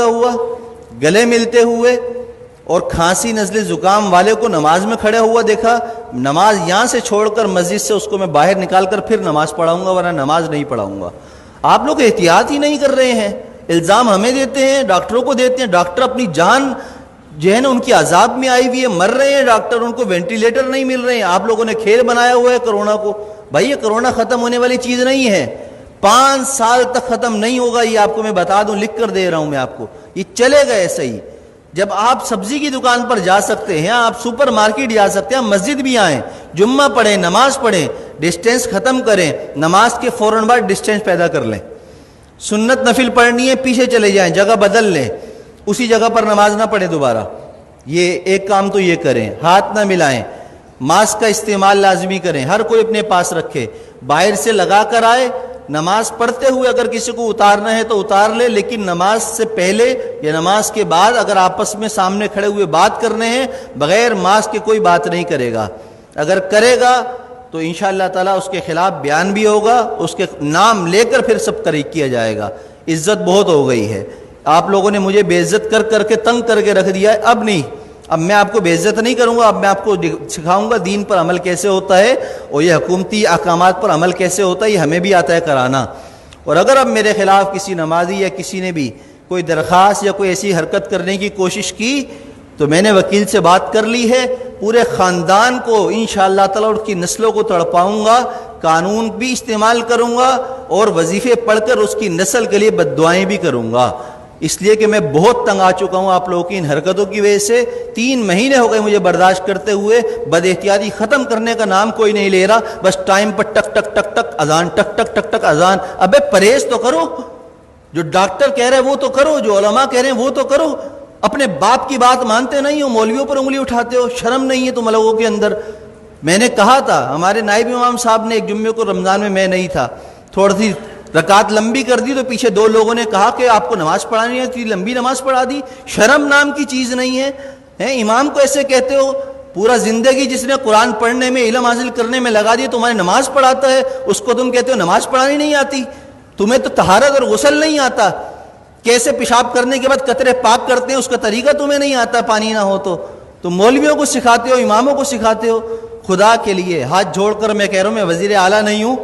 ہوا گلے ملتے ہوئے اور کھانسی نزلے زکام والے کو نماز میں کھڑے ہوا دیکھا، نماز یہاں سے چھوڑ کر مسجد سے اس کو میں باہر نکال کر پھر نماز پڑھاؤں گا، ورنہ نماز نہیں پڑھاؤں گا۔ آپ لوگ احتیاط ہی نہیں کر رہے ہیں، الزام ہمیں دیتے ہیں، ڈاکٹروں کو دیتے ہیں، ڈاکٹر اپنی جان جو ہے نا ان کی عذاب میں آئی ہوئی ہے، مر رہے ہیں ڈاکٹر، ان کو وینٹیلیٹر نہیں مل رہے ہیں۔ آپ لوگوں نے کھیل بنایا ہوا ہے کرونا کو۔ بھائی یہ کرونا ختم ہونے والی چیز نہیں ہے، 5 سال تک ختم نہیں ہوگا، یہ آپ کو میں بتا دوں، لکھ کر دے رہا ہوں میں آپ کو، یہ چلے گا ایسے ہی۔ جب آپ سبزی کی دکان پر جا سکتے ہیں، آپ سپر مارکیٹ جا سکتے ہیں، مسجد بھی آئیں، جمعہ پڑھیں، نماز پڑھیں، ڈسٹینس ختم کریں، نماز کے فوراً بعد ڈسٹینس پیدا کر لیں۔ سنت نفل پڑھنی ہے پیچھے چلے جائیں، جگہ بدل لیں، اسی جگہ پر نماز نہ پڑھیں دوبارہ۔ یہ ایک کام تو یہ کریں، ہاتھ نہ ملائیں، ماسک کا استعمال لازمی کریں، ہر کوئی اپنے پاس رکھے، باہر سے لگا کر آئے، نماز پڑھتے ہوئے اگر کسی کو اتارنا ہے تو اتار لے، لیکن نماز سے پہلے یا نماز کے بعد اگر آپس میں سامنے کھڑے ہوئے بات کرنے ہیں، بغیر ماسک کے کوئی بات نہیں کرے گا۔ اگر کرے گا تو انشاءاللہ تعالیٰ اس کے خلاف بیان بھی ہوگا، اس کے نام لے کر پھر سب کیا جائے گا۔ عزت بہت ہو گئی ہے، آپ لوگوں نے مجھے بے عزت کر کر کے تنگ کر کے رکھ دیا ہے، اب نہیں، اب میں آپ کو بے عزت نہیں کروں گا، اب میں آپ کو سکھاؤں گا دین پر عمل کیسے ہوتا ہے، اور یہ حکومتی احکامات پر عمل کیسے ہوتا ہے، یہ ہمیں بھی آتا ہے کرانا۔ اور اگر اب میرے خلاف کسی نمازی یا کسی نے بھی کوئی درخواست یا کوئی ایسی حرکت کرنے کی کوشش کی تو میں نے وکیل سے بات کر لی ہے، پورے خاندان کو انشاءاللہ تعالیٰ اور کی نسلوں کو تڑپاؤں گا، قانون بھی استعمال کروں گا اور وظیفے پڑھ کر اس کی نسل کے لیے بددعائیں بھی کروں گا، اس لیے کہ میں بہت تنگ آ چکا ہوں آپ لوگوں کی ان حرکتوں کی وجہ سے۔ 3 مہینے ہو گئے مجھے برداشت کرتے ہوئے، بد احتیاطی ختم کرنے کا نام کوئی نہیں لے رہا، بس ٹائم پر ٹک ٹک ٹک ٹک اذان، ٹک ٹک ٹک ٹک اذان۔ ابے پرہیز تو کرو، جو ڈاکٹر کہہ رہے ہیں وہ تو کرو، جو علماء کہہ رہے ہیں وہ تو کرو، اپنے باپ کی بات مانتے نہیں ہو، مولویوں پر انگلی اٹھاتے ہو، شرم نہیں ہے تم لوگوں کے اندر۔ میں نے کہا تھا، ہمارے نائب امام صاحب نے ایک جمعے کو رمضان میں نہیں تھا، تھوڑی سی رکعت لمبی کر دی تو پیچھے 2 لوگوں نے کہا کہ آپ کو نماز پڑھانی ہے، اتنی لمبی نماز پڑھا دی، شرم نام کی چیز نہیں ہے، امام کو ایسے کہتے ہو؟ پورا زندگی جس نے قرآن پڑھنے میں، علم حاصل کرنے میں لگا دی، تمہاری نماز پڑھاتا ہے، اس کو تم کہتے ہو نماز پڑھانی نہیں آتی؟ تمہیں تو طہارت اور غسل نہیں آتا، کیسے پیشاب کرنے کے بعد قطرے پاک کرتے ہیں اس کا طریقہ تمہیں نہیں آتا، پانی نہ ہو تو تم مولویوں کو سکھاتے ہو، اماموں کو سکھاتے ہو۔ خدا کے لیے ہاتھ جوڑ کر میں کہہ رہا ہوں، میں وزیر اعلیٰ نہیں ہوں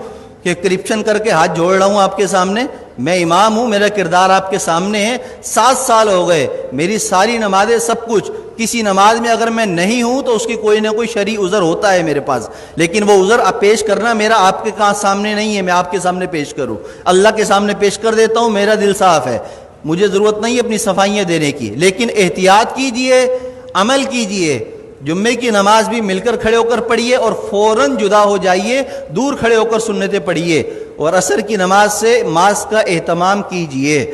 کہ کرپشن کر کے ہاتھ جوڑ رہا ہوں آپ کے سامنے، میں امام ہوں، میرا کردار آپ کے سامنے ہے۔ 7 سال ہو گئے، میری ساری نمازیں سب کچھ، کسی نماز میں اگر میں نہیں ہوں تو اس کی کوئی نہ کوئی شرعی عذر ہوتا ہے میرے پاس، لیکن وہ عذر پیش کرنا میرا آپ کے سامنے نہیں ہے، میں آپ کے سامنے پیش کروں، اللہ کے سامنے پیش کر دیتا ہوں، میرا دل صاف ہے، مجھے ضرورت نہیں ہے اپنی صفائیاں دینے کی۔ لیکن احتیاط کیجئے، عمل کیجئے، جمعے کی نماز بھی مل کر کھڑے ہو کر پڑھیے اور فوراً جدا ہو جائیے، دور کھڑے ہو کر سنتیں پڑھیے، اور عصر کی نماز سے ماسک کا اہتمام کیجئے،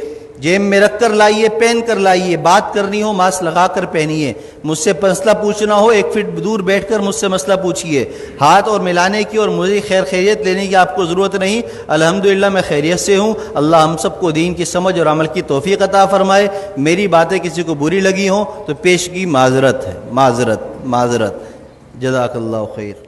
جیب میں رکھ کر لائیے، پہن کر لائیے، بات کرنی ہو ماسک لگا کر پہنیے، مجھ سے مسئلہ پوچھنا ہو 1 فٹ دور بیٹھ کر مجھ سے مسئلہ پوچھیے، ہاتھ اور ملانے کی اور مجھے خیریت لینے کی آپ کو ضرورت نہیں، الحمدللہ میں خیریت سے ہوں۔ اللہ ہم سب کو دین کی سمجھ اور عمل کی توفیق عطا فرمائے۔ میری باتیں کسی کو بری لگی ہوں تو پیشگی معذرت ہے، معذرت، جزاک اللہ خیر۔